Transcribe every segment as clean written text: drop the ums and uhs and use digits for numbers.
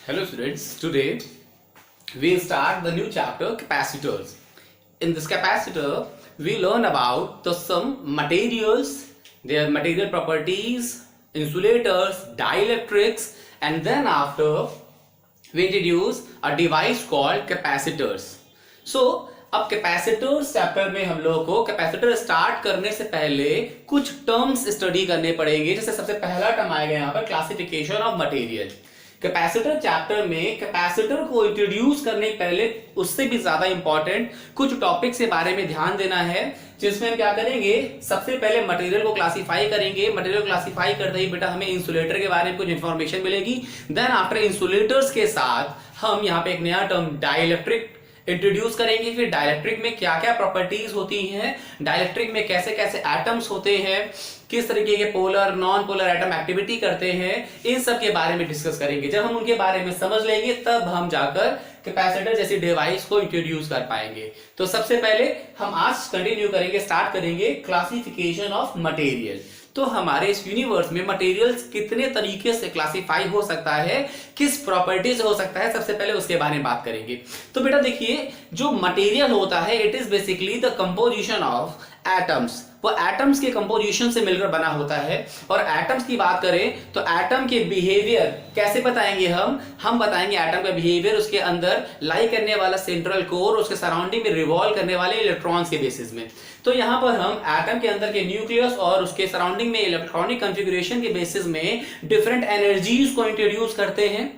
Hello students, today we'll start the new chapter capacitors. In this capacitor, we learn about some materials, their material properties, insulators, dielectrics, and then after we introduce a device called capacitors. So अब capacitors chapter में हम लोगों को capacitor start करने से पहले कुछ terms study करने पड़ेंगे। जैसे सबसे पहला टर्म आएगा यहाँ पर classification of material. Capacitor chapter में कैपेसिटर को इंट्रोड्यूस करने के पहले उससे भी ज्यादा इंपॉर्टेंट कुछ टॉपिक्स के बारे में ध्यान देना है, जिसमें हम क्या करेंगे, सबसे पहले मटेरियल को क्लासिफाई करेंगे। मटेरियल को क्लासिफाई करते ही बेटा हमें इंसुलेटर के बारे में कुछ इंफॉर्मेशन मिलेगी। देन आफ्टर इंसुलेटर्स के साथ हम यहाँ पे एक नया टर्म डाइलेक्ट्रिक इंट्रोड्यूस करेंगे। फिर डाइलेक्ट्रिक में क्या क्या प्रॉपर्टीज होती हैं, डाइलेक्ट्रिक में कैसे कैसे एटम्स होते हैं, किस तरीके के polar non polar atom activity करते हैं, इन सब के बारे में डिस्कस करेंगे। जब हम उनके बारे में समझ लेंगे तब हम जाकर कैपेसिटर जैसी डिवाइस को इंट्रोड्यूस कर पाएंगे। तो सबसे पहले हम आज कंटिन्यू करेंगे, स्टार्ट करेंगे क्लासिफिकेशन ऑफ मटेरियल। तो हमारे इस यूनिवर्स में मटेरियल्स कितने तरीके से क्लासिफाई हो सकता है, किस प्रॉपर्टीज हो सकता है, सबसे पहले उसके बारे में बात करेंगे। तो बेटा देखिए, जो मटेरियल होता है it is basically the composition of atoms. वो एटम्स के कंपोजिशन से मिलकर बना होता है। और एटम्स की बात करें तो एटम के बिहेवियर कैसे बताएंगे हम बताएंगे एटम का बिहेवियर उसके अंदर लाई करने वाला सेंट्रल कोर, उसके सराउंडिंग में रिवॉल्व करने वाले इलेक्ट्रॉन्स के बेसिस में। तो यहां पर हम एटम के अंदर के न्यूक्लियस और उसके सराउंडिंग में इलेक्ट्रॉनिक कॉन्फ़िगरेशन के बेसिस में डिफरेंट एनर्जीज को इंट्रोड्यूस करते हैं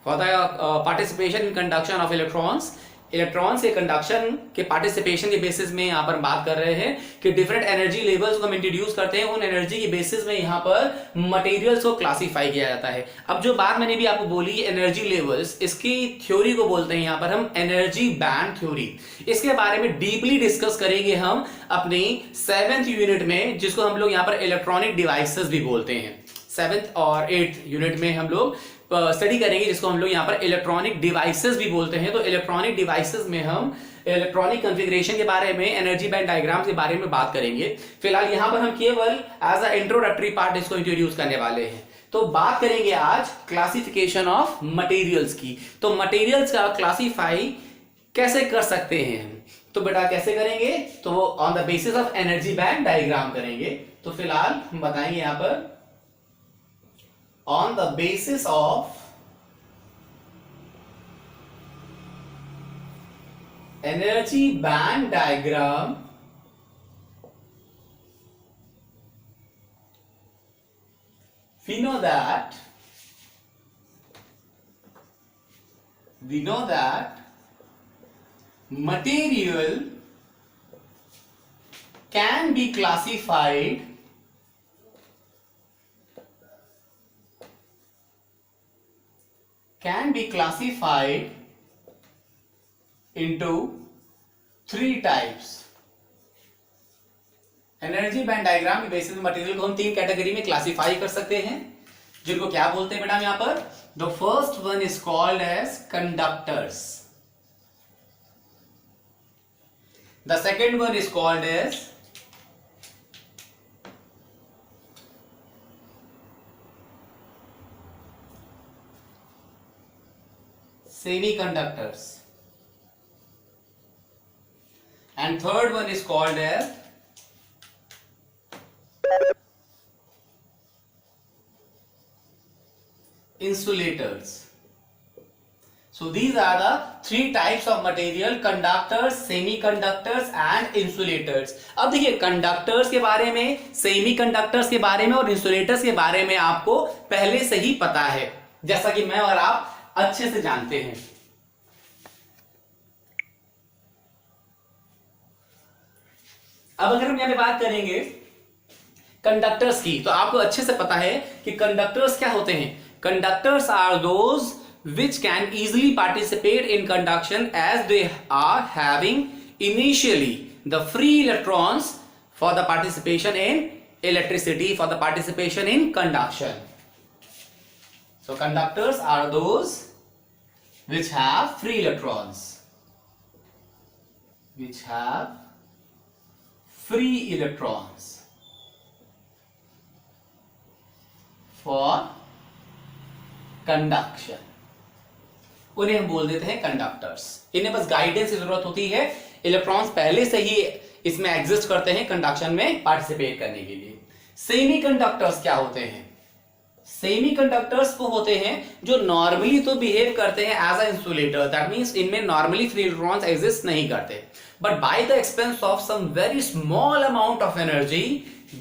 for the participation in conduction of electrons. Electron से कंडक्शन के पार्टिसिपेशन के बेसिस में यहां पर बात कर रहे हैं कि डिफरेंट एनर्जी लेवल्स को हम इंट्रोड्यूस करते हैं। उन एनर्जी के बेसिस में यहां पर मटेरियल्स को क्लासिफाई किया जाता है। अब जो बात मैंने भी आपको बोली एनर्जी लेवल्स, इसकी थ्योरी को बोलते हैं यहां पर हम एनर्जी बैंड थ्योरी। इसके बारे में डीपली डिस्कस करेंगे हम अपनी 7th यूनिट में, जिसको हम लोग यहां पर इलेक्ट्रॉनिक डिवाइसेस भी बोलते हैं। 7th और 8th यूनिट में हम लोग स्टडी करेंगे, जिसको हम लोग यहाँ पर इलेक्ट्रॉनिक डिवाइसेस भी बोलते हैं। तो इलेक्ट्रॉनिक डिवाइसेस में हम इलेक्ट्रॉनिक कॉन्फ़िगरेशन के बारे में, एनर्जी बैंड डायग्राम के बारे में बात करेंगे। फिलहाल यहाँ पर हम केवल एज अ इंट्रोडक्टरी पार्ट इसको इंट्रोड्यूस करने वाले हैं। तो बात करेंगे आज क्लासिफिकेशन ऑफ मटेरियल्स की। तो मटेरियल्स का क्लासिफाई कैसे कर सकते हैं हम, तो बेटा कैसे करेंगे, तो वो on the basis of energy band diagram करेंगे। तो फिलहाल हम बताएंगे यहाँ पर on the basis of energy band diagram, we know that material can be classified into 3 types। Energy band diagram के बेसिस में मटेरियल को हम 3 कैटेगरी में क्लासिफाई कर सकते हैं, जिनको क्या बोलते हैं बेटा यहां पर। The first one is called as conductors, the second one is called as semiconductors, and third one is called as insulators. So these are the 3 types of material: conductors, semiconductors and insulators। अब देखिए conductors के बारे में, semiconductors के बारे में और insulators के बारे में आपको पहले से ही पता है, जैसा कि मैं और आप अच्छे से जानते हैं। अब अगर हम यहां पे बात करेंगे कंडक्टर्स की, तो आपको अच्छे से पता है कि कंडक्टर्स क्या होते हैं। Conductors are those which can easily participate in conduction as they are having initially the free electrons for the participation in electricity, for the participation in conduction. So conductors are those which have free electrons, for conduction. उन्हें हम बोल देते हैं conductors. इन्हें बस guidance की जरूरत होती है, इलेक्ट्रॉन्स पहले से ही इसमें एग्जिस्ट करते हैं कंडक्शन में पार्टिसिपेट करने के लिए। सेमी कंडक्टर्स क्या होते हैं? सेमी कंडक्टर्स वो होते हैं जो नॉर्मली तो बिहेव करते हैं as a insulator, that means इनमें नॉर्मली फ्री इलेक्ट्रॉन्स एग्जिस्ट नहीं करते, but by the expense of some very small amount of energy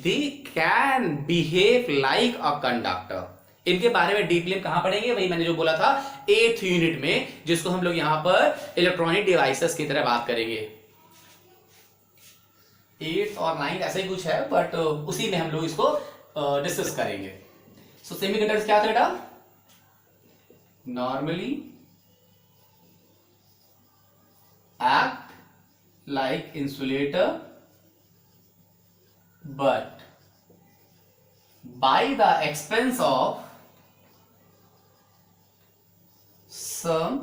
they can behave like a conductor. इनके बारे में डीपली हम कहां पढ़ेंगे? वही मैंने जो बोला था 8th यूनिट में, जिसको हम लोग यहां पर इलेक्ट्रॉनिक डिवाइसेस की तरह बात करेंगे। 8th और 9th ऐसा ही कुछ है, बट उसी में हम लोग इसको डिस्कस करेंगे। सो सेमीकंडक्टर्स क्या था बेटा? Normally act like insulator, but by the expense of some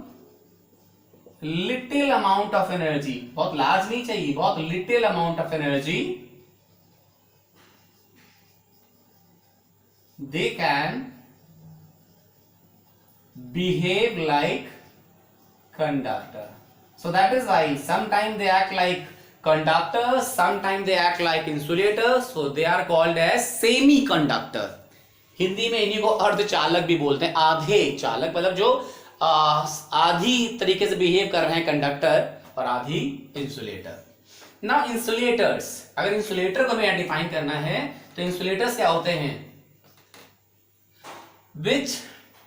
little amount of energy, बहुत लार्ज नहीं चाहिए, बहुत little amount of energy, they can behave like conductor. So that is why sometimes they act like conductors, sometimes they act like insulators, so they are called as semiconductor. Hindi में इन्हीं को अर्धचालक भी बोलते हैं, आधे चालक, मतलब जो आधी तरीके से बिहेव कर रहे हैं कंडक्टर और आधी इंसुलेटर। ना इंसुलेटर्स, अगर इंसुलेटर को हमें डिफाइन करना है तो इंसुलेटर्स क्या होते हैं? Which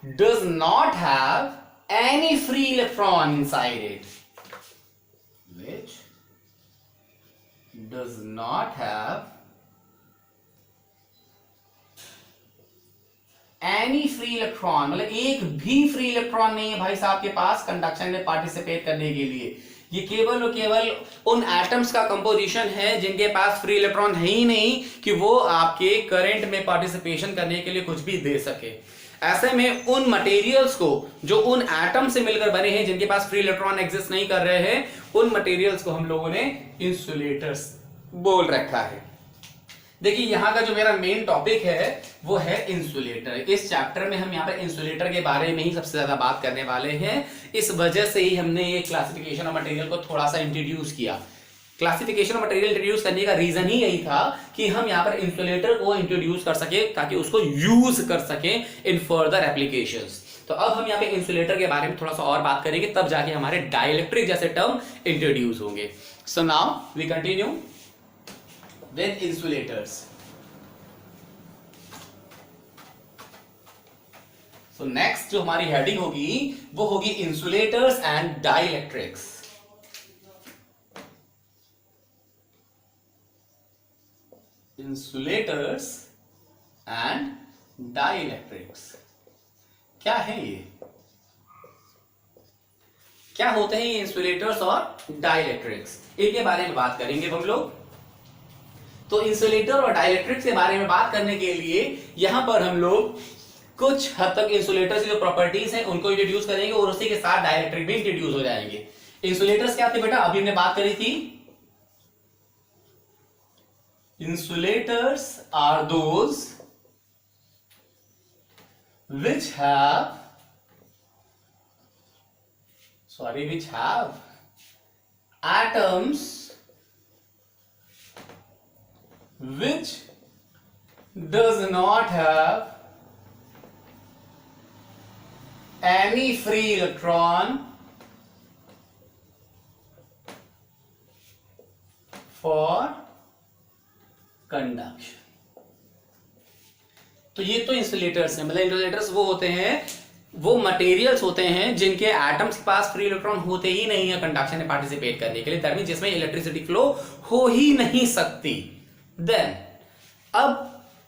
does not have any free electron inside it. Which does not have any free electron, मतलब एक भी फ्री इलेक्ट्रॉन नहीं है भाई साहब के पास कंडक्शन में पार्टिसिपेट करने के लिए। ये केवल और केवल उन एटम्स का कंपोजिशन है जिनके पास फ्री इलेक्ट्रॉन है ही नहीं कि वो आपके करंट में पार्टिसिपेशन करने के लिए कुछ भी दे सके। ऐसे में उन मटेरियल्स को जो उन एटम से मिलकर बने हैं जिनके पास फ्री इलेक्ट्रॉन एग्जिस्ट नहीं कर रहे हैं, उन मटेरियल्स को हम लोगों ने इंसुलेटर्स बोल रखा है। देखिए यहां का जो मेरा मेन टॉपिक है वो है इंसुलेटर। इस चैप्टर में हम यहाँ पर इंसुलेटर के बारे में ही सबसे ज्यादा बात करने वाले हैं। इस वजह से ही हमने ये क्लासिफिकेशन ऑफ मटेरियल को थोड़ा सा इंट्रोड्यूस किया। क्लासिफिकेशन ऑफ मटेरियल इंट्रोड्यूस करने का रीजन ही यही था कि हम यहाँ पर इंसुलेटर को इंट्रोड्यूस कर सके ताकि उसको यूज कर सके इन फर्दर एप्लीकेशंस। तो अब हम यहाँ पे इंसुलेटर के बारे में थोड़ा सा और बात करेंगे, तब जाके हमारे डाइलेक्ट्रिक जैसे टर्म इंट्रोड्यूस होंगे। So now we continue with insulators. So next जो हमारी हेडिंग होगी वो होगी insulators and dielectrics. Insulators and dielectrics क्या है ये? क्या होते हैं ये इंसुलेटर्स और डाइलेक्ट्रिक्स? इनके बारे में बात करेंगे हम लोग। तो इंसुलेटर और डाइलेक्ट्रिक्स के बारे में बात करने के लिए यहां पर हम लोग कुछ हद तक इंसुलेटर्स की जो प्रॉपर्टीज हैं उनको इंट्रोड्यूस करेंगे और उसी के साथ डाइलेक्ट्रिक भी इंट्रोड्यूस हो जाएंगे। इंसुलेटर्स क्या थे बेटा? अभी हमने बात करी थी, insulators are those which have atoms which does not have any free electron for conduction. तो ये तो इंसुलेटर्स हैं, मतलब इंसुलेटर्स वो होते हैं, वो मटेरियल्स होते हैं जिनके एटम्स के पास फ्री इलेक्ट्रॉन होते ही नहीं है कंडक्शन में पार्टिसिपेट करने के लिए, दैट मींस जिसमें इलेक्ट्रिसिटी फ्लो हो ही नहीं सकती। देन अब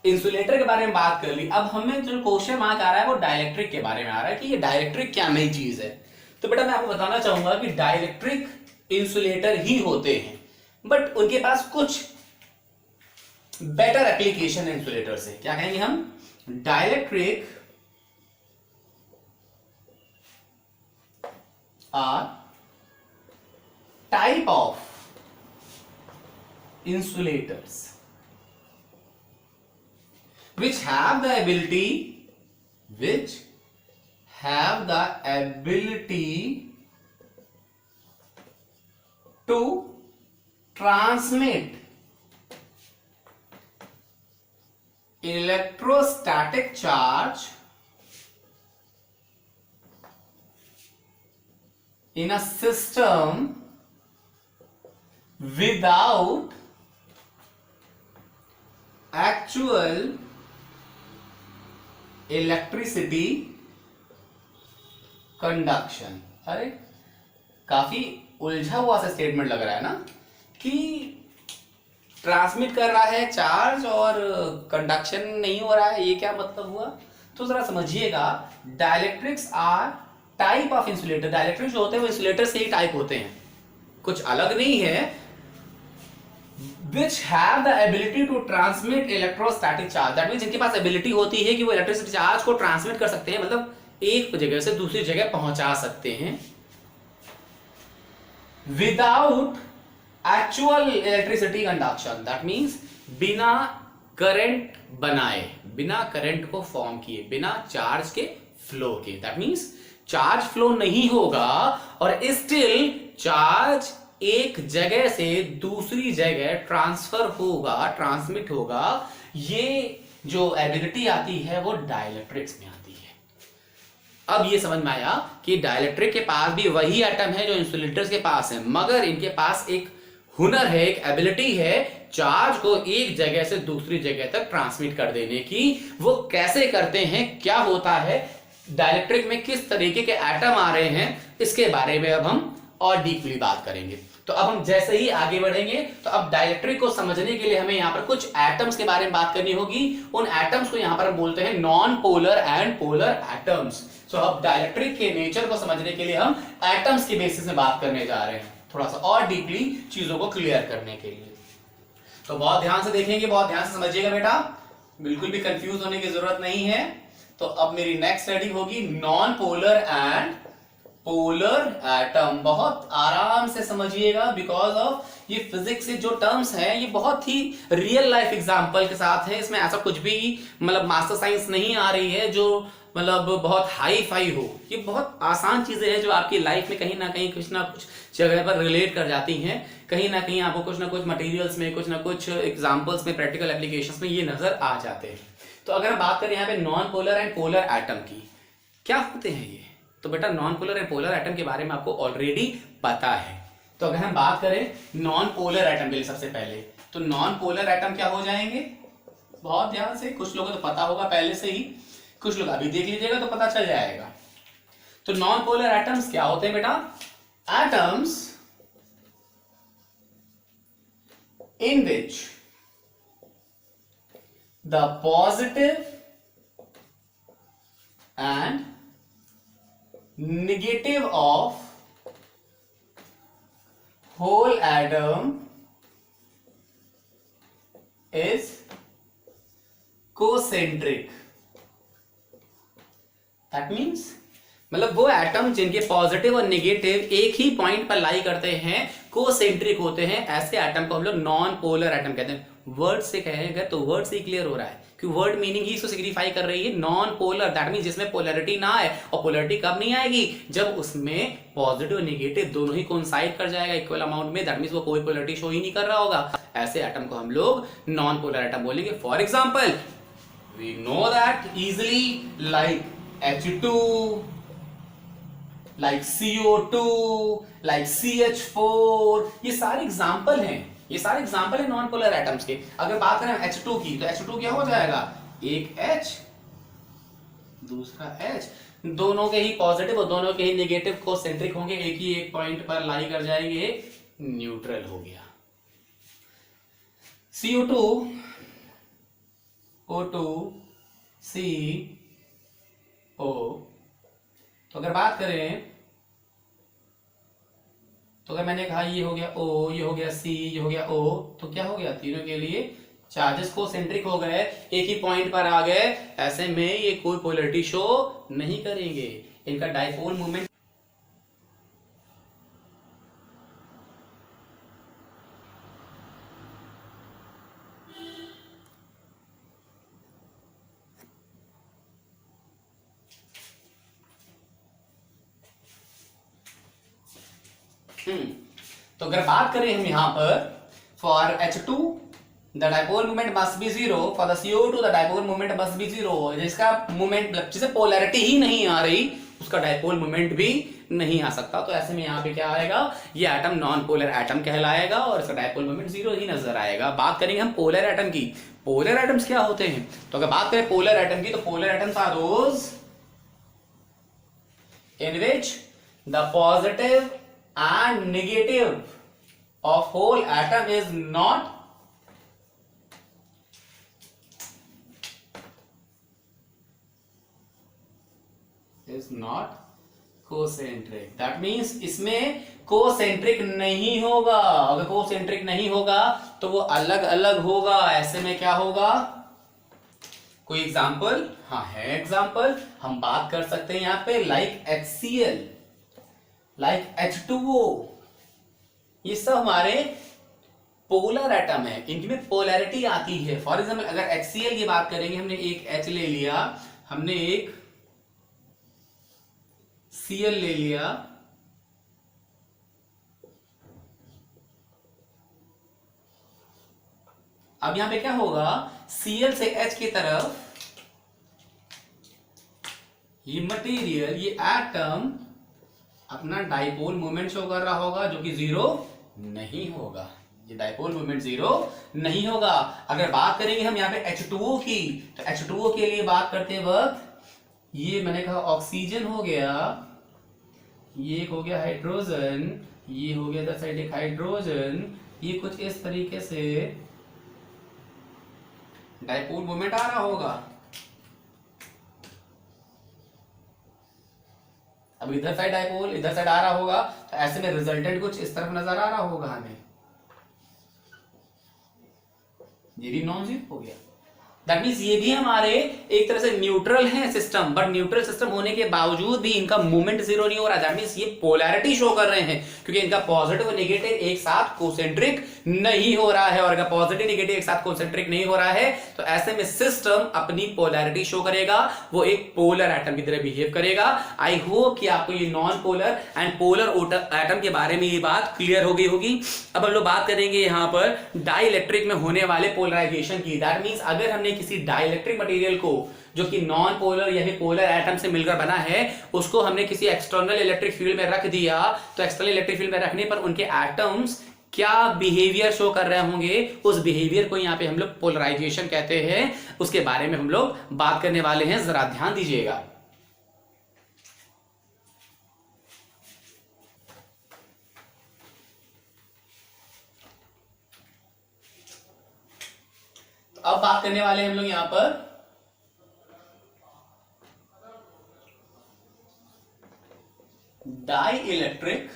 इंसुलेटर के बारे में बात कर ली, अब हमें जो क्वेश्चन मार्क आ रहा है वो डाइलेक्ट्रिक के बारे में आ रहा है कि ये डाइलेक्ट्रिक क्या नई चीज है। तो बेटा मैं आपको बताना चाहूंगा कि डाइलेक्ट्रिक इंसुलेटर ही होते हैं, बट उनके पास कुछ बेटर एप्लीकेशन इंसुलेटर से। क्या कहेंगे हम? Dielectric are type of insulators which have the ability have the ability to transmit electrostatic charge in a system without actual electricity conduction। अरे काफी उलझा हुआ सा स्टेटमेंट लग रहा है ना, कि ट्रांसमिट कर रहा है चार्ज और कंडक्शन नहीं हो रहा है, ये क्या मतलब हुआ? तो जरा समझिएगा, dielectrics are type of insulator. Dielectrics जो होते हैं वो इंसुलेटर से ही टाइप होते हैं, कुछ अलग नहीं है। which have the ability to transmit electrostatic charge, that means जिनके पास एबिलिटी होती है कि वो इलेक्ट्रिसिटी चार्ज को ट्रांसमिट कर सकते हैं, मतलब एक जगह से दूसरी जगह पहुंचा सकते हैं without actual electricity conduction. That means बिना करंट बनाए, बिना करंट को फॉर्म किए, बिना चार्ज के फ्लो के। दैट मीन्स चार्ज फ्लो नहीं होगा और स्टिल चार्ज एक जगह से दूसरी जगह ट्रांसफर होगा, ट्रांसमिट होगा। ये जो एबिलिटी आती है वो डाइलेक्ट्रिक्स में आती है। अब ये समझ में आया कि डाइलेक्ट्रिक के पास भी वही एटम है जो इंसुलेटर्स के पास है, मगर इनके पास एक हुनर है, एक एबिलिटी है चार्ज को एक जगह से दूसरी जगह तक ट्रांसमिट कर देने की। वो कैसे करते हैं, क्या होता है, डाइलेक्ट्रिक में किस तरीके के एटम आ रहे हैं, इसके बारे में अब हम और डीपली बात करेंगे। तो अब हम जैसे ही आगे बढ़ेंगे तो अब डाइलेक्ट्रिक को समझने के लिए हमें यहां पर कुछ एटम्स के बारे में बात करनी होगी। उन एटम्स को यहां पर हम बोलते हैं non polar and polar atoms. So अब डाइलेक्ट्रिक के नेचर को समझने के लिए हम एटम्स के बेसिस में बात करने जा रहे हैं, थोड़ा सा और डीपली चीजों को क्लियर करने के लिए। तो बहुत ध्यान से देखेंगे, बहुत ध्यान से समझिएगा बेटा, बिल्कुल भी कंफ्यूज होने की जरूरत नहीं है। तो अब मेरी नेक्स्ट स्टडी होगी non polar and polar atom. बहुत आराम से समझिएगा, बिकॉज ऑफ ये फिजिक्स से जो टर्म्स हैं ये बहुत ही रियल लाइफ एग्जांपल के साथ है। इसमें ऐसा कुछ भी मतलब मास्टर साइंस नहीं आ रही है जो मतलब बहुत हाई फाई हो। ये बहुत आसान चीजें हैं जो आपकी लाइफ में कहीं ना कहीं कुछ ना कुछ जगह पर रिलेट कर जाती हैं, कहीं ना कहीं आपको कुछ ना कुछ मटेरियल्स में, कुछ ना कुछ एग्जांपल्स में, प्रैक्टिकल एप्लीकेशंस में ये नजर आ जाते हैं। तो अगर हम बात करें यहाँ पे non polar and polar atom की, क्या होते हैं ये, तो बेटा non polar and polar atom के बारे में आपको ऑलरेडी पता है। तो अगर हम बात करें नॉन पोलर एटम के लिए सबसे पहले, तो नॉन पोलर एटम क्या हो जाएंगे, बहुत ध्यान से, कुछ लोगों को तो पता होगा पहले से ही, कुछ लोग अभी देख लीजिएगा तो पता चल जाएगा। तो नॉन पोलर एटम्स क्या होते हैं बेटा, atoms in which the positive and negative of whole atom is concentric। that means मतलब वो एटम जिनके पॉजिटिव और नेगेटिव एक ही पॉइंट पर लाई करते हैं, कोसेंट्रिक होते हैं, ऐसे एटम को हम लोग नॉन पोलर एटम कहते हैं। वर्ड से कहेंगे तो वर्ड से ही क्लियर हो रहा है कि वर्ड मीनिंग ही इसको सिग्निफाई कर रही है, नॉन पोलर। दैट मीन जिसमें पोलैरिटी ना आए, और पोलैरिटी कब नहीं आएगी, जब उसमें पॉजिटिव और नेगेटिव दोनों ही कोइंसाइड कर जाएगा इक्वल अमाउंट में। दैट मीन वो कोई पोलैरिटी शो ही नहीं कर रहा होगा, ऐसे एटम को हम लोग नॉन पोलर एटम बोलेंगे। For example we know that easily, like H2, like CO2, like CH4, ये सारे एग्जाम्पल हैं, ये सारे एग्जाम्पल है नॉन पोलर एटम्स के। अगर बात करें H2 की, तो H2 क्या हो जाएगा, एक H दूसरा H, दोनों के ही पॉजिटिव और दोनों के ही नेगेटिव को सेंट्रिक होंगे, एक ही एक पॉइंट पर लाई कर जाएंगे, न्यूट्रल हो गया। CO2 O2 CO, तो अगर बात करें, तो अगर मैंने कहा ये हो गया O, ये हो गया C, ये हो गया O, तो क्या हो गया, तीनों के लिए चार्जेस को सेंट्रिक हो गए, एक ही पॉइंट पर आ गए। ऐसे में ये कोई पोलैरिटी शो नहीं करेंगे, इनका डाइपोल मोमेंट तो अगर बात करें हम यहां पर for H2 the dipole moment must be zero, for the CO2 the dipole moment must be zero. जिसका मोमेंट जिसे पोलैरिटी ही नहीं आ रही उसका डाइपोल मोमेंट भी नहीं आ सकता। तो ऐसे में यहाँ पे क्या आएगा, ये एटम नॉन पोलर एटम कहलाएगा और इसका डाइपोल मोमेंट जीरो ही नजर आएगा। बात करेंगे हम पोलर एटम की। पोलर एटम्स क्या होते हैं, तो अगर बात करें पोलर एटम की, तो polar atoms are those in which the positive and negative of whole atom is not concentric. That means इसमें कोसेंट्रिक नहीं होगा। अगर कोसेंट्रिक नहीं होगा तो वो अलग अलग होगा। ऐसे में क्या होगा, कोई एग्जांपल? हाँ है एग्जांपल, हम बात कर सकते हैं यहां पे लाइक HCl, लाइक H2O। ये सब हमारे पोलर एटम है, इनमें पोलैरिटी आती है। फॉर एग्जांपल अगर HCl की बात करेंगे, हमने एक H ले लिया, हमने एक Cl ले लिया, अब यहां पे क्या होगा, Cl से H की तरफ ये मटेरियल, ये एटम अपना डाइपोल मोमेंट शो कर रहा होगा जो कि जीरो नहीं होगा। ये डाइपोल मोमेंट जीरो नहीं होगा। अगर बात करेंगे हम यहाँ पे H2O की, तो H2O के लिए बात करते वक्त ये मैंने कहा ऑक्सीजन हो गया, ये एक हो गया हाइड्रोजन, ये हो गया इधर साइड एक हाइड्रोजन, ये कुछ इस तरीके से डाइपोल मोमेंट आ रहा होगा। अब इधर साइड डाइपोल इधर साइड आ रहा होगा, तो ऐसे में रिजल्टेंट कुछ इस तरफ नजर आ रहा होगा हमें, ये भी नॉन जीरो हो गया। दैट मीन्स ये भी हमारे एक तरह से न्यूट्रल है सिस्टम, बट न्यूट्रल सिस्टम होने के बावजूद भी इनका मूवमेंट जीरो नहीं हो रहा। दैट मीन्स ये पोलैरिटी शो कर रहे हैं, क्योंकि इनका पॉजिटिव और नेगेटिव एक साथ कोसेंट्रिक नहीं हो रहा है। और अगर पॉजिटिव नेगेटिव एक साथ कोसेंट्रिक नहीं हो रहा है, तो ऐसे में सिस्टम अपनी पोलैरिटी शो करेगा, वो एक पोलर एटम की तरह बिहेव करेगा। आई होप कि आपको ये non polar and polar atom के बारे में ये बात क्लियर हो गई होगी। अब हम लोग बात करेंगे यहां पर डाइइलेक्ट्रिक में होने वाले पोलराइजेशन की। दैट मीन्स अगर हमने किसी डाइइलेक्ट्रिक मटेरियल को जो कि नॉन पोलर या फिर पोलर एटम से मिलकर बना है, उसको हमने किसी एक्सटर्नल इलेक्ट्रिक फील्ड में रख दिया, तो एक्सटर्नल इलेक्ट्रिक फील्ड में रखने पर उनके एटम्स क्या बिहेवियर शो कर रहे होंगे, उस बिहेवियर को यहां पे हम लोग पोलराइजेशन कहते हैं। उसके बारे में हम लोग बात करने वाले हैं, जरा ध्यान दीजिएगा। अब बात करने वाले हैं हम लोग यहां पर डाइइलेक्ट्रिक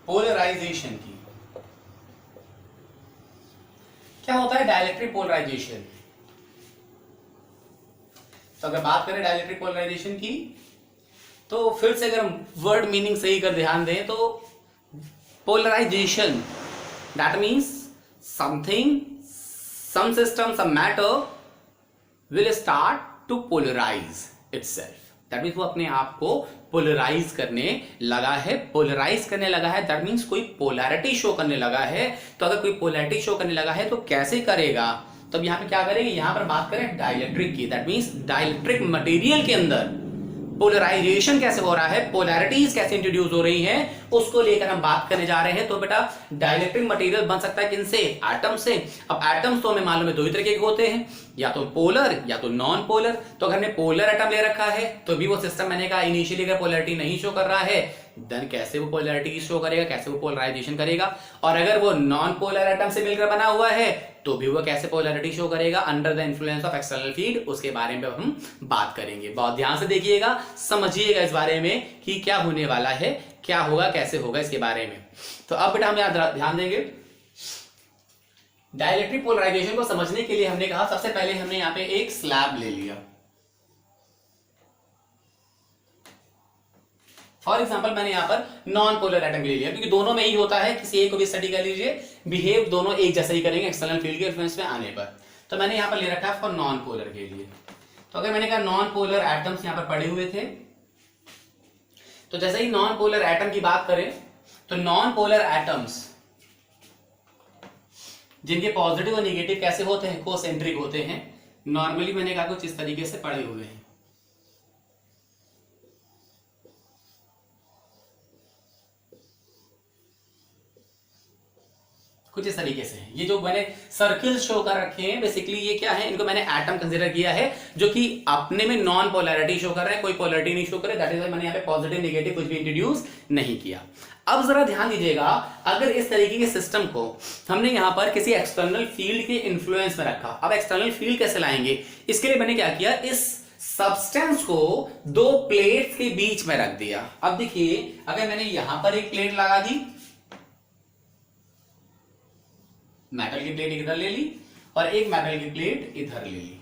पोलराइजेशन की। क्या होता है डाइइलेक्ट्रिक पोलराइजेशन? तो अगर बात करें डाइइलेक्ट्रिक पोलराइजेशन की, तो फिर से अगर हम वर्ड मीनिंग सही कर ध्यान दें, तो polarisation that means something, some system, some matter will start to polarize itself. That means वो अपने आप को पोलराइज करने लगा है, पोलराइज करने लगा है। दैट मीन्स कोई पोलैरिटी शो करने लगा है। तो अगर कोई पोलैरिटी शो करने लगा है तो कैसे करेगा? तो अब यहाँ पे क्या करेंगे, यहाँ पर बात करें डाइइलेक्ट्रिक की। दैट मीन्स डाइइलेक्ट्रिक मटेरियल के अंदर पोलराइजेशन कैसे हो रहा है, पोलैरिटीज कैसे इंट्रोड्यूस हो रही हैं, उसको लेकर हम बात करने जा रहे हैं। तो बेटा डाइइलेक्ट्रिक मटेरियल बन सकता है किनसे? एटम से। अब एटम्स तो हमें मालूम है दो ही तरीके के होते हैं, या तो पोलर या तो नॉन पोलर। तो अगर हमने पोलर एटम ले रखा है तो भी वो सिस्टम, मैंने कहा इनिशियली अगर पोलैरिटी नहीं शो कर रहा है, देन कैसे वो पोलैरिटी शो करेगा, कैसे वो पोलराइजेशन करेगा। और अगर वो नॉन पोलर एटम से मिलकर बना हुआ है तो भी वो कैसे पोलैरिटी शो करेगा under the influence of external field, उसके बारे में हम बात करेंगे। बहुत ध्यान से देखिएगा, समझिएगा इस बारे में कि क्या होने वाला है, क्या होगा, कैसे होगा, इसके बारे में। तो अब बेटा हम यहां ध्यान देंगे डाइइलेक्ट्रिक पोलराइजेशन को समझने के लिए। हमने कहा सबसे पहले हमने यहां पे एक स्लैब ले लिया। फॉर एग्जाम्पल मैंने यहां पर नॉन पोलर एटम ले लिया, क्योंकि दोनों में ही होता है, किसी एक को भी स्टडी कर लीजिए, बिहेव दोनों एक जैसा ही करेंगे एक्सटर्नल फील्ड के इन्फ्लुएंस में आने पर। तो मैंने यहां पर ले रखा है फॉर नॉन पोलर के लिए। तो अगर मैंने कहा नॉन पोलर एटम्स यहां पर पड़े हुए थे, तो जैसे ही नॉन पोलर एटम की बात करें तो नॉन पोलर एटम्स जिनके पॉजिटिव और नेगेटिव कैसे होते हैं, कोसेंट्रिक होते हैं। नॉर्मली मैंने कहा कुछ इस तरीके से पड़े हुए हैं। कुछ इस तरीके से ये जो मैंने सर्किल शो कर रखे हैं, बेसिकली ये क्या है, इनको मैंने एटम कंसीडर किया है जो कि अपने में नॉन पोलैरिटी शो कर रहे हैं, कोई पोलैरिटी नहीं शो करे। दैट इज व्हाई मैंने यहाँ पे पॉजिटिव नेगेटिव कुछ भी इंट्रोड्यूस नहीं किया। अब जरा ध्यान दीजिएगा, अगर इस तरीके के सिस्टम को हमने यहां पर किसी एक्सटर्नल फील्ड के इन्फ्लुएंस में रखा, अब एक्सटर्नल फील्ड कैसे लाएंगे, इसके लिए मैंने क्या किया, इस सब्सटेंस को दो प्लेट्स के बीच में रख दिया। अब देखिए, अगर मैंने यहां पर एक प्लेट लगा दी, मेटल की प्लेट इधर ले ली और एक मेटल की प्लेट इधर ले ली,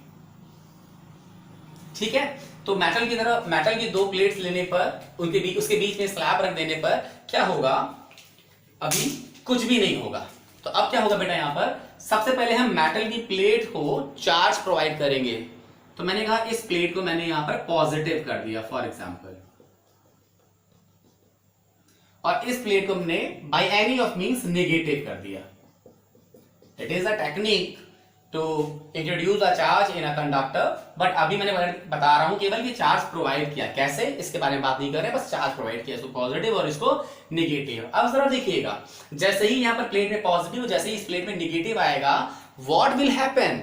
ठीक है। तो मेटल की तरह मेटल की दो प्लेट्स लेने पर उसके बीच में स्लैब रख देने पर क्या होगा, अभी कुछ भी नहीं होगा। तो अब क्या होगा बेटा, यहां पर सबसे पहले हम मेटल की प्लेट को चार्ज प्रोवाइड करेंगे। तो मैंने कहा इस प्लेट को मैंने यहां पर पॉजिटिव कर दिया फॉर एग्जांपल, और इस प्लेट को हमने by any of means negative कर दिया। It is a technique to introduce a charge in a conductor, but अभी मैंने बता रहा हूं केवल कि चार्ज प्रोवाइड किया कैसे, इसके बारे में बात नहीं कर रहे, बस चार्ज प्रोवाइड किया, इसको पॉजिटिव और इसको नेगेटिव। अब जरा देखिएगा, जैसे ही यहां पर प्लेट में पॉजिटिव, जैसे ही इस प्लेट में नेगेटिव आएगा, व्हाट विल हैपन,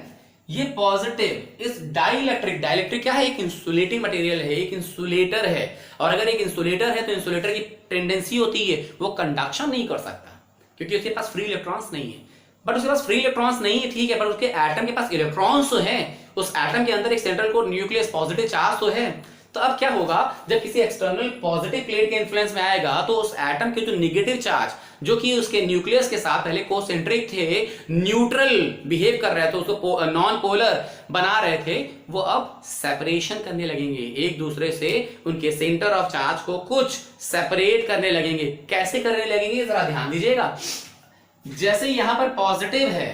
ये पॉजिटिव इस डाइलेक्ट्रिक, डाइलेक्ट्रिक क्या है, एक इंसुलेटिंग मटेरियल है, एक इंसुलेटर है, और अगर एक इंसुलेटर है तो इंसुलेटर की टेंडेंसी होती है वो कंडक्शन नहीं कर सकता क्योंकि उसके पास फ्री इलेक्ट्रॉन्स नहीं है। बट उसके पास फ्री इलेक्ट्रॉन्स नहीं है, ठीक है, पर उसके एटम के पास इलेक्ट्रॉन्स तो है, उस एटम के अंदर एक central core nucleus positive charge तो है। तो अब क्या होगा, जब किसी एक्सटर्नल पॉजिटिव प्लेट के इन्फ्लुएंस में आएगा तो उस एटम के जो नेगेटिव चार्ज जो कि उसके न्यूक्लियस के साथ पहले कोसेंट्रिक थे, न्यूट्रल बिहेव कर रहे थे, उसको नॉन पोलर बना रहे थे, वो अब सेपरेशन करने लगेंगे एक दूसरे से, उनके सेंटर ऑफ चार्ज को कुछ सेपरेट करने लगेंगे। कैसे करने लगेंगे जरा ध्यान दीजिएगा, जैसे यहां पर पॉजिटिव है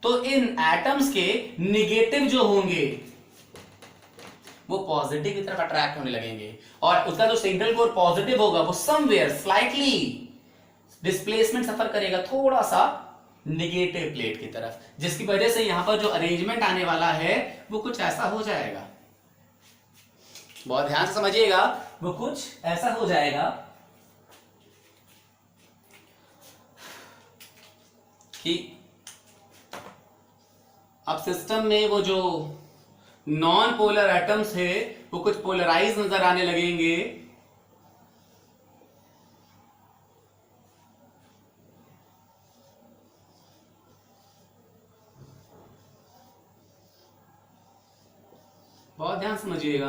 तो इन एटम्स के नेगेटिव जो होंगे वो पॉजिटिव की तरफ अट्रैक्ट होने लगेंगे, और उसका जो सेंट्रल कोर पॉजिटिव होगा वो समवेयर स्लाइटली डिस्प्लेसमेंट सफर करेगा थोड़ा सा नेगेटिव प्लेट की तरफ, जिसकी वजह से यहां पर जो अरेंजमेंट आने वाला है वो कुछ ऐसा हो जाएगा। बहुत ध्यान से समझिएगा, वो कुछ ऐसा हो जाएगा कि अब सिस्टम में वो जो नॉन पोलर एटम्स है वो कुछ पोलराइज नजर आने लगेंगे, बहुत ध्यान समझिएगा।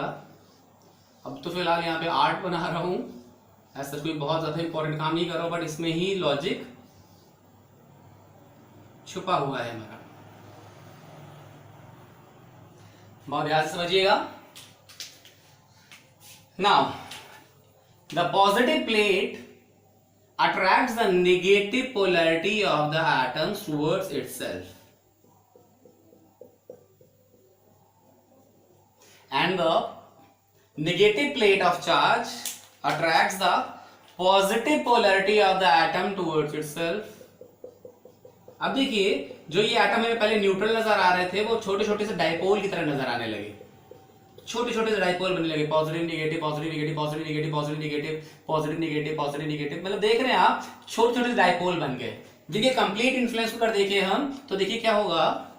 अब तो फिलहाल यहाँ पे आर्ट बना रहा हूं, ऐसा कोई बहुत ज्यादा इंपॉर्टेंट काम नहीं कर रहा हूं, बट इसमें ही लॉजिक छुपा हुआ है हमारा, बहुत ध्यान से समझिएगा। Now the positive plate attracts the negative polarity of the atoms towards itself, and the negative plate of charge attracts the positive polarity of the atom towards itself। अब देखिए, जो ये एटम में पहले न्यूट्रल नजर आ रहे थे वो छोटे छोटे से डाइपोल की तरह नजर आने लगे, छोटे छोटे से डाइपोल बनने लगे, positive negative positive negative positive negative positive negative positive negative positive negative, मतलब देख रहे हैं आप छोटे छोटे डाइपोल बन गए, जिनके कंप्लीट इन्फ्लुएंस को कर देखे हम तो देखिए क्या होगा,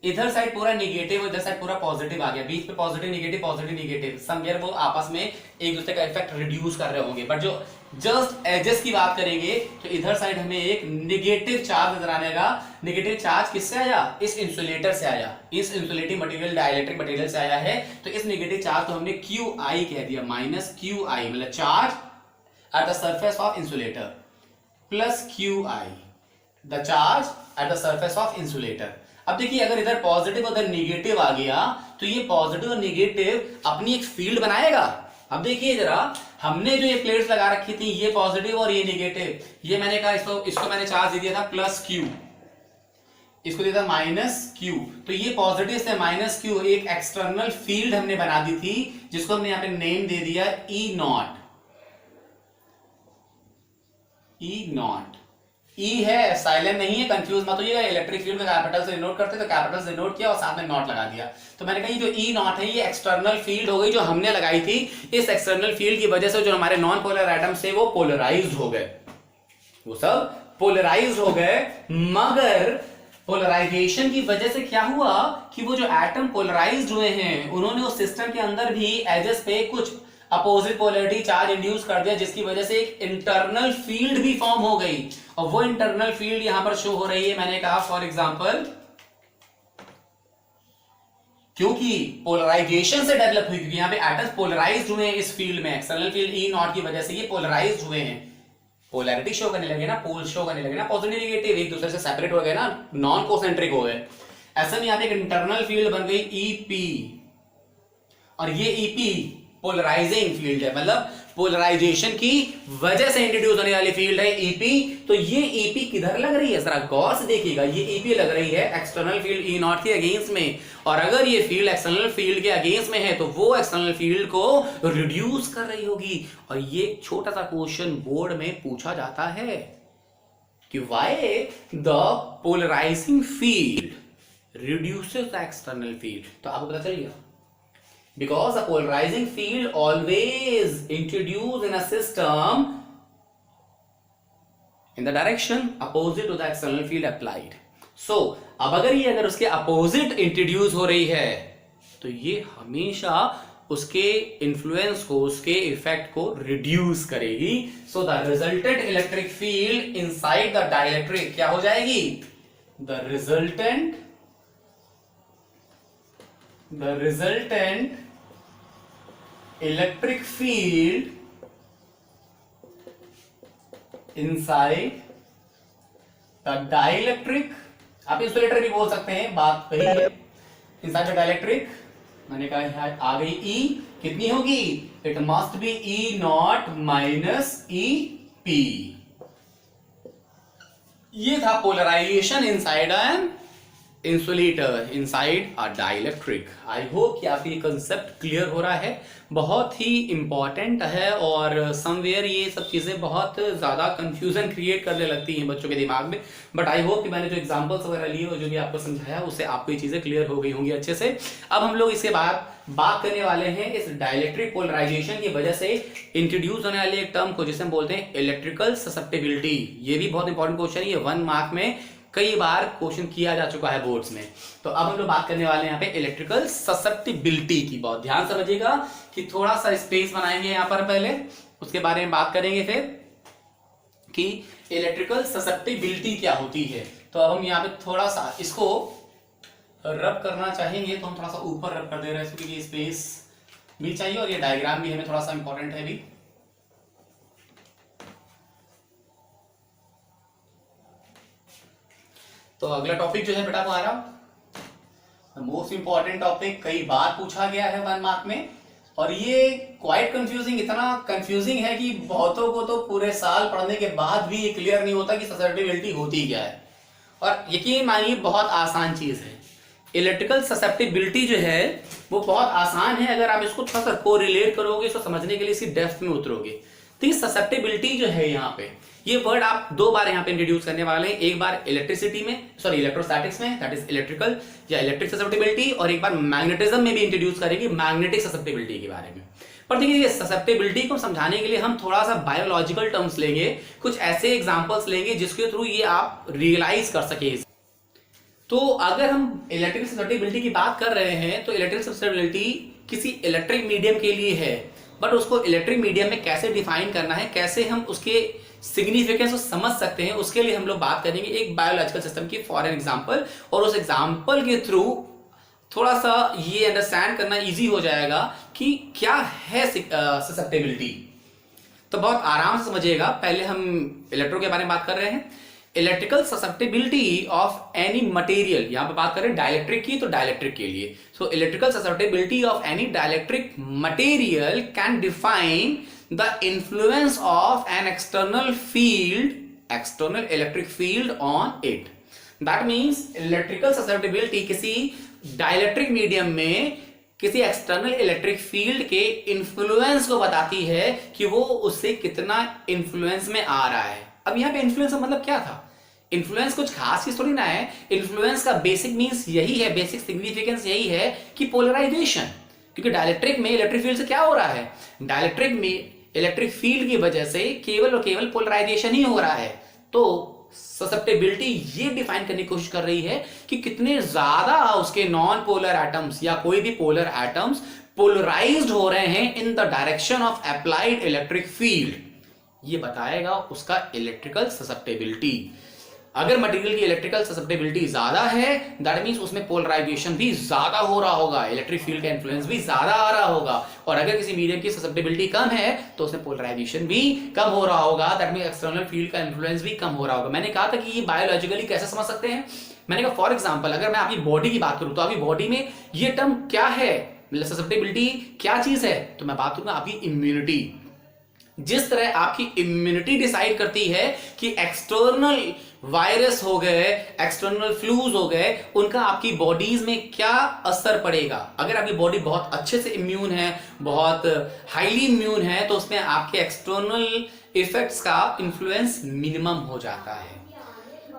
इधर साइड पूरा नेगेटिव, इधर साइड पूरा पॉजिटिव आ गया, बीच में पॉजिटिव नेगेटिव समवेयर वो आपस में एक दूसरे का इफेक्ट रिड्यूस कर रहे होंगे। बट जो जस्ट एजेस की बात करेंगे तो इधर साइड हमें एक नेगेटिव चार्ज नजर आने लगा। नेगेटिव चार्ज किससे आया, इस इंसुलेटर से आया, इस इंसुलेटिंग मटेरियल डाइलेक्ट्रिक मटेरियल से आया है, तो इस नेगेटिव चार्ज को हमने क्यू आई कह दिया, माइनस क्यू आई, मतलब charge at the surface of insulator plus Q I, the charge at the surface of insulator. अब देखिए, अगर इधर पॉजिटिव उधर नेगेटिव आ गया तो ये पॉजिटिव और नेगेटिव अपनी एक फील्ड बनाएगा। अब देखिए जरा, हमने जो ये प्लेट्स लगा रखी थी, ये पॉजिटिव और ये नेगेटिव, ये मैंने कहा इसको मैंने चार्ज दे दिया था प्लस क्यू, इसको देता माइनस क्यू, तो ये पॉजिटिव से माइनस क्यू एक एक्सटर्नल फील्ड हमने बना दी थी जिसको हमने यहां पे नेम दे दिया ई नॉट। ई नॉट, ई है साइलेंट नहीं है, कंफ्यूज मत होइएगा, इलेक्ट्रिक फील्ड में कैपिटल से डिनोट करते तो कैपिटल से डिनोट किया और साथ में नॉट लगा दिया। तो मैंने कहा जो ई नॉट है ये एक्सटर्नल फील्ड हो गई जो हमने लगाई थी। इस एक्सटर्नल फील्ड की वजह से जो हमारे नॉन पोलर एटम्स थे वो पोलराइज्ड हो गए, वो सब पोलराइज्ड हो गए। मगर पोलराइजेशन की वजह से क्या हुआ कि वो जो एटम पोलराइज्ड हुए हैं उन्होंने उस सिस्टम के अंदर भी एजेस पे कुछ अपोजिट पोलैरिटी चार्ज इंड्यूस कर दिया, जिसकी वजह से एक इंटरनल फील्ड भी फॉर्म हो गई। और वो इंटरनल फील्ड यहां पर शो हो रही है। मैंने कहा फॉर एग्जांपल क्योंकि पोलराइजेशन से डेवलप हुई, क्योंकि यहां पे एटम्स पोलराइज्ड हुए हैं इस फील्ड में, एक्सटर्नल फील्ड ई नॉट की वजह से ये पोलराइज्ड हुए हैं, पोलैरिटी शो करने लगे ना, पोल शो करने लगे ना, पॉजिटिव नेगेटिव एक दूसरे से सेपरेट हो गए ना, नॉन कोसेंट्रिक हो गए। ऐसा में यहां पे एक इंटरनल फील्ड बन गई ईपी, और ये ईपी पोलराइजिंग फील्ड है, मतलब पोलराइजेशन की वजह से इंट्रोड्यूस होने वाली फील्ड है ईपी। तो ये ईपी किधर लग रही है, जरा गौर से देखिएगा, ये ईपी लग रही है एक्सटर्नल फील्ड ई नॉट के अगेंस्ट में। और अगर ये फील्ड एक्सटर्नल फील्ड के अगेंस्ट में है तो वो एक्सटर्नल फील्ड को रिड्यूस कर रही होगी। और ये छोटा सा क्वेश्चन बोर्ड में पूछा जाता है कि why the polarizing field reduces the external field. तो आपको पता चल गया, because a polarizing field always introduced in a system in the direction opposite to the external field applied. So अब अगर उसके अपोजिट इंट्रोड्यूस हो रही है तो ये हमेशा उसके इन्फ्लुएंस को, उसके इफेक्ट को रिड्यूस करेगी। So the resultant electric field inside the dielectric क्या हो जाएगी, the resultant electric field inside the dielectric, आप इंसुलेटर भी बोल सकते हैं, बात वही है। इनसाइड द डाइलेक्ट्रिक मैंने कहा आ गई ई, कितनी होगी, it must be E naught minus E P. ये था polarization inside an insulator, inside a dielectric. I hope कि आपको ये कंसेप्ट क्लियर हो रहा है, बहुत ही इंपॉर्टेंट है और समवेयर ये सब चीजें बहुत ज्यादा कंफ्यूजन क्रिएट करने लगती हैं बच्चों के दिमाग में। बट आई होप कि मैंने जो एग्जांपल्स वगैरह लिए और जो भी आपको समझाया उससे आपको ये चीजें क्लियर हो गई होंगी अच्छे से। अब हम लोग इसके बाद बात करने वाले हैं इस डाइलेक्ट्रिक पोलराइजेशन की वजह से इंट्रोड्यूस होने वाले एक टर्म को जिसे हम बोलते हैं इलेक्ट्रिकल ससेप्टिबिलिटी। ये भी बहुत इंपॉर्टेंट क्वेश्चन है, ये 1 मार्क में कई बार क्वेश्चन किया जा चुका है बोर्ड्स में। तो अब हम लोग बात करने वाले हैं यहाँ पे इलेक्ट्रिकल ससेप्टिबिलिटी की। बहुत ध्यान समझिएगा कि थोड़ा सा स्पेस बनाएंगे यहाँ पर, पहले उसके बारे में बात करेंगे फिर कि इलेक्ट्रिकल ससेप्टिबिलिटी क्या होती है। तो अब हम यहाँ पे थोड़ा सा इसको रब करना चाहेंगे, तो हम थोड़ा सा ऊपर रब कर दे रहे हैं क्योंकि स्पेस भी चाहिए और ये डायग्राम भी हमें थोड़ा सा इंपॉर्टेंट है भी। तो अगला टॉपिक जो है बेटा हमारा मोस्ट इंपॉर्टेंट टॉपिक, कई बार पूछा गया है 1 मार्क में, और ये क्वाइट कंफ्यूजिंग, इतना कंफ्यूजिंग है कि बहुतों को तो पूरे साल पढ़ने के बाद भी ये क्लियर नहीं होता कि ससेप्टिबिलिटी होती क्या है। और यकीन मानिए बहुत आसान चीज है, इलेक्ट्रिकल ससेप्टिबिलिटी जो है वो बहुत आसान है अगर आप इसको थोड़ा सा कोरिलेट करोगे, इसको समझने के लिए इसी डेप्थ में उतरोगे। तो ये ससेप्टिबिलिटी जो है यहाँ पे, ये वर्ड आप 2 बार यहाँ पे इंट्रोड्यूस करने वाले हैं, एक बार इलेक्ट्रिसिटी में, सॉरी इलेक्ट्रोस्टैटिक्स में, दैट इज इलेक्ट्रिकल या इलेक्ट्रिक ससेप्टिबिलिटी, और एक बार मैग्नेटिज्म में भी इंट्रोड्यूस करेंगे मैग्नेटिक ससेप्टिबिलिटी के बारे में। पर देखिए ये ससेप्टिबिलिटी को समझाने के लिए हम थोड़ा सा बायोलॉजिकल टर्म्स लेंगे, कुछ ऐसे एग्जांपल्स लेंगे जिसके थ्रू ये आप रियलाइज कर सके। तो अगर हम इलेक्ट्रिक ससेप्टिबिलिटी की बात कर रहे हैं तो इलेक्ट्रिक ससेप्टिबिलिटी किसी इलेक्ट्रिक मीडियम के लिए है, बट उसको इलेक्ट्रिक मीडियम में कैसे डिफाइन करना है, कैसे हम उसके सिग्निफिकेंस को समझ सकते हैं, उसके लिए हम लोग बात करेंगे एक बायोलॉजिकल सिस्टम की फॉर एन एग्जांपल। और उस एग्जांपल के थ्रू थोड़ा सा ये अंडरस्टैंड करना इजी हो जाएगा कि क्या है ससेप्टिबिलिटी। तो बहुत आराम से समझिएगा। पहले हम इलेक्ट्रो के बारे में बात कर रहे हैं, electrical susceptibility of any material, यहां पे बात करें डाइलेक्ट्रिक की तो डाइलेक्ट्रिक के लिए। So electrical susceptibility of any dielectric material can define the influence of an external field, external electric field on it. That means electrical susceptibility किसी dielectric medium में किसी एक्सटर्नल इलेक्ट्रिक फील्ड के influence को बताती है कि वो उससे कितना इन्फ्लुएंस में आ रहा है। अब यहाँ पे इन्फ्लुएंस का मतलब क्या था? इन्फ्लुएंस कुछ खास चीज थोड़ी ना है। इन्फ्लुएंस का बेसिक मीन्स यही है, बेसिक सिग्निफिकेंस यही है कि पोलराइजेशन। क्योंकि डाइलेक्ट्रिक में इलेक्ट्रिक फील्ड से क्या हो रहा है? डाइलेक्ट्रिक में इलेक्ट्रिक फील्ड की वजह से केवल और केवल पोलराइजेशन ही हो रहा है। तो ससेप्टेबिलिटी ये डिफाइन करने की कोशिश कर रही है कि कितने ज्यादा उसके नॉन पोलर एटम्स या कोई भी पोलर एटम्स पोलराइज्ड हो रहे हैं in the direction of applied electric field. ये बताएगा उसका इलेक्ट्रिकल ससेप्टेबिलिटी। अगर मटेरियल की इलेक्ट्रिकल ससेप्टेबिलिटी ज्यादा है दैट मींस उसमें पोलराइजेशन भी ज्यादा हो रहा होगा, इलेक्ट्रिक फील्ड का इन्फ्लुएंस भी ज्यादा आ रहा होगा। और अगर किसी मीडियम की ससेप्टेबिलिटी कम है तो उसमें पोलराइजेशन भी कम हो रहा होगा, दैट मींस एक्सटर्नल फील्ड का इन्फ्लुएंस भी कम हो रहा होगा। मैंने कहा था कि ये बायोलॉजिकली कैसे समझ सकते हैं? मैंने कहा फॉर एग्जाम्पल अगर मैं आपकी बॉडी की बात करूं तो आपकी बॉडी में ये टर्म क्या है, मतलब ससेप्टेबिलिटी क्या चीज है? तो मैं बात करूंगा आपकी इम्यूनिटी। जिस तरह आपकी इम्यूनिटी डिसाइड करती है कि एक्सटर्नल वायरस हो गए, एक्सटर्नल फ्लूज हो गए, उनका आपकी बॉडीज में क्या असर पड़ेगा। अगर आपकी बॉडी बहुत अच्छे से इम्यून है, बहुत हाईली इम्यून है, तो उसमें आपके एक्सटर्नल इफेक्ट्स का इन्फ्लुएंस मिनिमम हो जाता है।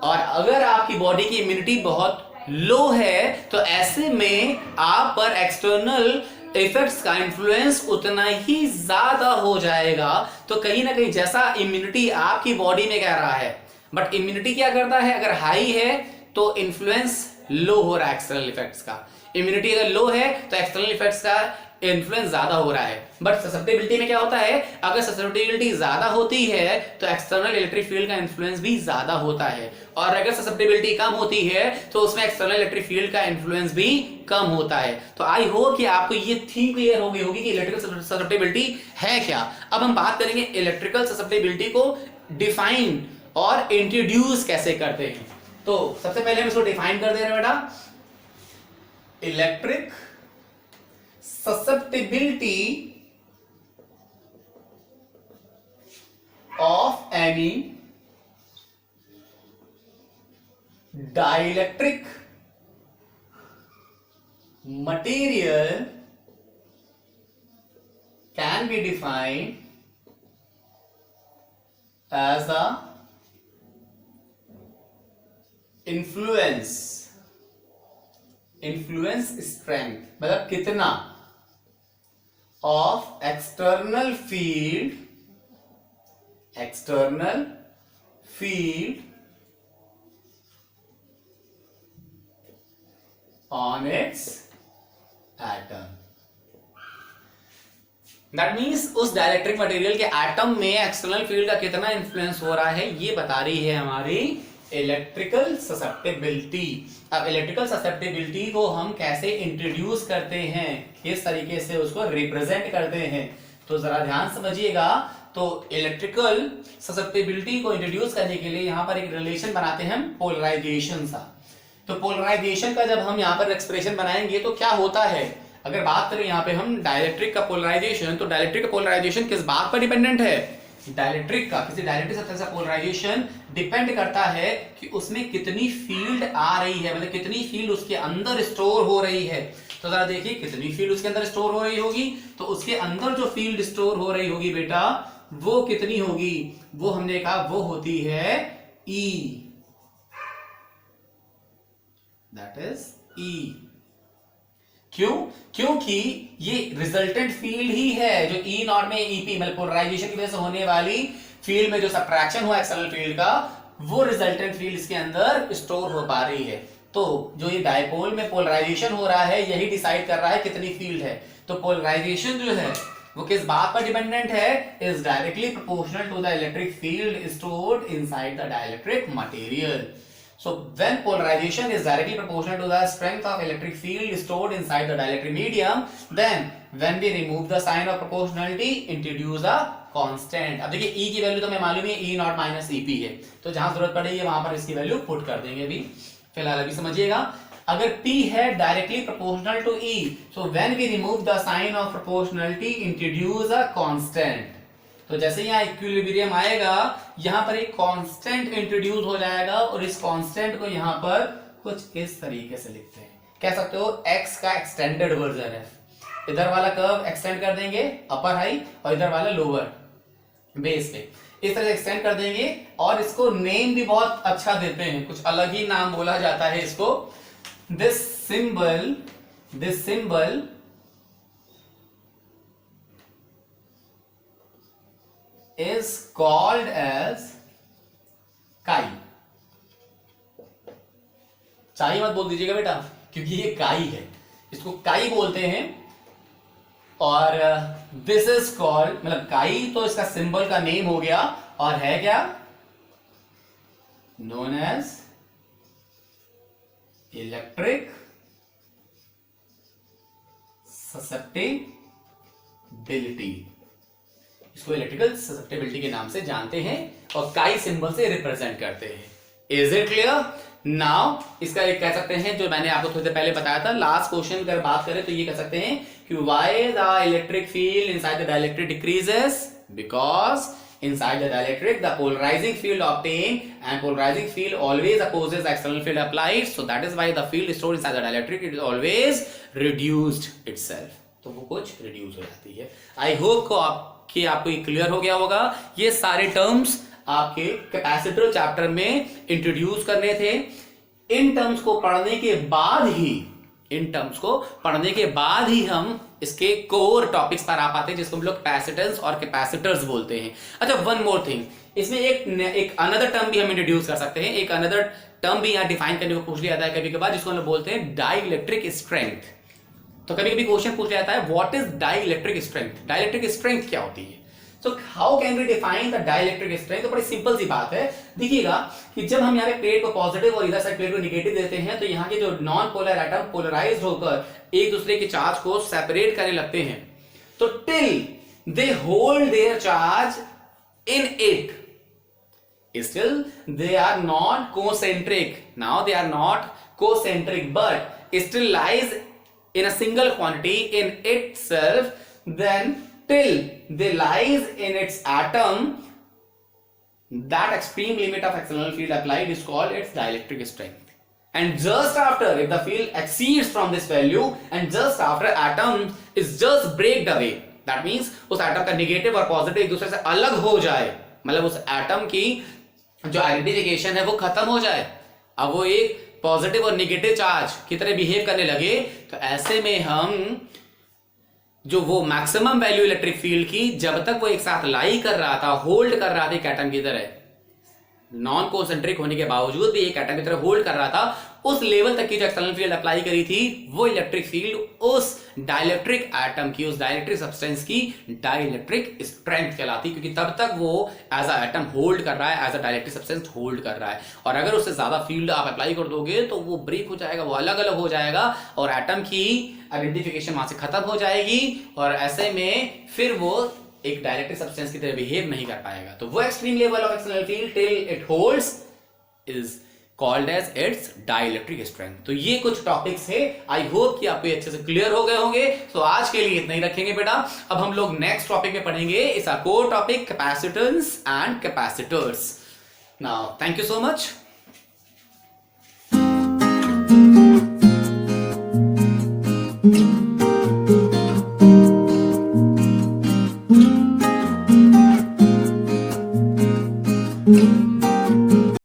और अगर आपकी बॉडी की इम्यूनिटी बहुत लो है तो ऐसे में आप पर एक्सटर्नल इफेक्ट्स का इन्फ्लुएंस उतना ही ज्यादा हो जाएगा। तो कहीं ना कहीं जैसा इम्यूनिटी आपकी बॉडी में कह रहा है, बट इम्यूनिटी क्या करता है? अगर हाई है तो इन्फ्लुएंस लो हो रहा है एक्सटर्नल इफेक्ट्स का। इम्यूनिटी अगर लो है तो एक्सटर्नल इफेक्ट्स का इन्फ्लुएंस ज्यादा हो रहा है। बट ससेप्टेबिलिटी में क्या होता है? अगर ससेप्टेबिलिटी ज्यादा होती है तो एक्सटर्नल इलेक्ट्रिक फील्ड का इन्फ्लुएंस भी ज्यादा होता है, और अगर ससेप्टेबिलिटी कम होती है तो उसमें एक्सटर्नल इलेक्ट्रिक फील्ड का इन्फ्लुएंस भी कम होता है। तो आई होप कि आपको ये थीम क्लियर हो गई होगी कि इलेक्ट्रिकल ससेप्टेबिलिटी है क्या। अब हम बात करेंगे इलेक्ट्रिकल ससेप्टेबिलिटी को डिफाइन और इंट्रोड्यूस कैसे करते हैं। तो सबसे पहले हम इसको डिफाइन कर दे रहे हैं बेटा। Electric susceptibility of any dielectric material can be defined as a influence strength, मतलब कितना of external field on its atom। That means उस डाइलेक्ट्रिक मटेरियल के एटम में एक्सटर्नल फील्ड का कितना इंफ्लुएंस हो रहा है, ये बता रही है हमारी इलेक्ट्रिकल ससेप्टेबिलिटी। अब इलेक्ट्रिकल ससेप्टेबिलिटी को हम कैसे इंट्रोड्यूस करते हैं, किस तरीके से उसको रिप्रेजेंट करते हैं, तो जरा ध्यान समझिएगा। तो इलेक्ट्रिकल ससेप्टेबिलिटी को इंट्रोड्यूस करने के लिए यहाँ पर एक रिलेशन बनाते हैं हम पोलराइजेशन सा। तो पोलराइजेशन का जब हम यहाँ पर एक्सप्रेशन बनाएंगे तो क्या होता है, अगर बात करें यहाँ पे हम डाइलेक्ट्रिक का पोलराइजेशन, तो डाइलेक्ट्रिक का पोलराइजेशन किस बात पर डिपेंडेंट है? डाइलेक्ट्रिक का, किसी डाइलेक्ट्रिक सब्सटेंस का पोलराइजेशन डिपेंड करता है कि उसमें कितनी फील्ड आ रही है, मतलब कितनी फील्ड उसके अंदर स्टोर हो रही है। तो जरा देखिए कितनी फील्ड उसके अंदर स्टोर हो रही होगी, तो उसके अंदर जो फील्ड स्टोर हो रही होगी बेटा वो कितनी होगी, वो हमने कहा वो होती है E, दैट इज E। क्यों? क्योंकि ये रिजल्टेंट फील्ड ही है जो E नॉट में EP, मतलब पोलराइजेशन की वजह से होने वाली फील्ड में जो सबट्रैक्शन हुआ एक्सटर्नल फील्ड का, वो रिजल्टेंट फील्ड इसके अंदर स्टोर हो पा रही है। तो जो ये डायपोल में पोलराइजेशन हो रहा है यही डिसाइड कर रहा है कितनी फील्ड है। तो पोलराइजेशन जो है वो किस बात पर डिपेंडेंट है? Is directly proportional to the electric field stored inside the dielectric material. So when polarization is directly proportional to the strength of electric field stored inside the dielectric medium, then when we remove the sign of proportionality, introduce a constant। अब देखिए E की value तो हमें मालूम है E not minus EP है, तो जहां जरूरत पड़ेगी वहां पर इसकी वैल्यू पुट कर देंगे। अभी फिलहाल अभी समझिएगा, अगर P है directly proportional to E, so when we remove the sign of proportionality, introduce a constant। तो जैसे यहाँ इक्विलिब्रियम आएगा, यहाँ पर एक कांस्टेंट इंट्रोड्यूस हो जाएगा और इस कांस्टेंट को यहाँ पर कुछ इस तरीके से लिखते हैं, कह सकते हो x का एक्सटेंडेड वर्जन है। इधर वाला कर्व एक्सटेंड कर देंगे अपर हाई और इधर वाला लोअर बेस पे, इस तरह से एक्सटेंड कर देंगे और इसको नेम भी बहुत अच्छा देते हैं, कुछ अलग ही नाम बोला जाता है इसको। This symbol is called as काई। चाई मत बोल दीजिएगा बेटा, क्योंकि ये काई है, इसको काई बोलते हैं। और दिस इज कॉल्ड, मतलब काई तो इसका सिंबल का नेम हो गया, और है क्या, नोन एज इलेक्ट्रिक ससेप्टिबिलिटी। इसको इलेक्ट्रिकल ससेप्टिबिलिटी के नाम से जानते हैं और काई सिंबल से रिप्रेजेंट करते हैं। Is it clear? नाउ इसका एक कह सकते हैं, जो मैंने आपको थोड़ी देर पहले बताया था, लास्ट क्वेश्चन अगर बात करें तो ये कह सकते हैं कि why the electric field inside the dielectric decreases, because inside the dielectric the polarizing field obtained and polarizing field always opposes the external field applied, so that is why the field stored inside the dielectric it is always reduced itself, तो वो कुछ reduce हो जाती है। आई hope कि आपको ये clear हो गया होगा। ये सारे टर्म्स आपके कैपेसिटर चैप्टर में इंट्रोड्यूस करने थे। इन टर्म्स को पढ़ने के बाद ही हम इसके कोर टॉपिक्स पर आ पाते हैं, जिसको हम लोग कैपेसिटेंस और कैपेसिटर्स बोलते हैं। अच्छा, वन मोर थिंग, इसमें एक अनदर टर्म भी हम इंट्रोड्यूस कर सकते हैं। एक अनदर टर्म भी यहाँ डिफाइन करने को पूछ लिया जाता है कभी कभार, जिसको हम लोग बोलते हैं डाइलेक्ट्रिक स्ट्रेंथ। तो कभी कभी क्वेश्चन पूछ लिया जाता है what is dielectric strength, dielectric strength क्या होती है। So how can we define the dielectric strength? तो बड़ी सिंपल सी बात है। देखिएगा कि जब हम यहाँ पे प्लेट को पॉजिटिव और इधर साइड प्लेट को नेगेटिव देते हैं, तो यहाँ के जो नॉन पोलर एटम पोलराइज्ड होकर एक दूसरे के चार्ज को सेपरेट करने लगते हैं। तो till they hold their charge in it, still they are not concentric. Now they are not concentric, but still lies in a single quantity in itself. Then till they lies in its atom, that extreme limit of external field applied is called its dielectric strength. And just after, if the field exceeds from this value, and just after atom is just break away, that means उस atom का negative और positive एक दूसरे से अलग हो जाए, मतलब उस एटम की जो आइडेंटिफिकेशन है वो खत्म हो जाए, अब वो एक पॉजिटिव और नेगेटिव चार्ज की तरह बिहेव करने लगे, तो ऐसे में हम जो वो मैक्सिमम वैल्यू इलेक्ट्रिक फील्ड की जब तक वो एक साथ लाई कर रहा था, होल्ड कर रहा था एक एटम की तरह, नॉन कॉन्सेंट्रिक होने के बावजूद भी एक एटम की तरह होल्ड कर रहा था, उस लेवल तक की जो एक्सटर्नल फील्ड अप्लाई करी थी, वो इलेक्ट्रिक फील्ड उस डाइलेक्ट्रिक एटम की, उस डाइलेक्ट्रिक सब्सटेंस की डाइलेक्ट्रिक स्ट्रेंथ कहलाती, क्योंकि तब तक वो एज अ एटम होल्ड कर रहा है, as a dielectric substance hold कर रहा है। और अगर उससे ज्यादा फील्ड आप अप्लाई कर दोगे तो वो ब्रेक हो जाएगा, वो अलग अलग हो जाएगा और एटम की आइडेंटिफिकेशन वहां से खत्म हो जाएगी, और ऐसे में फिर वो एक डाइलेक्ट्रिक सब्सटेंस की तरह बिहेव नहीं कर पाएगा। तो वो extreme level of external field till it holds is called as its dielectric strength. तो ये कुछ टॉपिक्स है, आई होप कि आपको अच्छे से क्लियर हो गए होंगे। तो आज के लिए इतना ही रखेंगे बेटा। अब हम लोग नेक्स्ट टॉपिक में पढ़ेंगे, इस core topic capacitance and capacitors. Now thank you so much.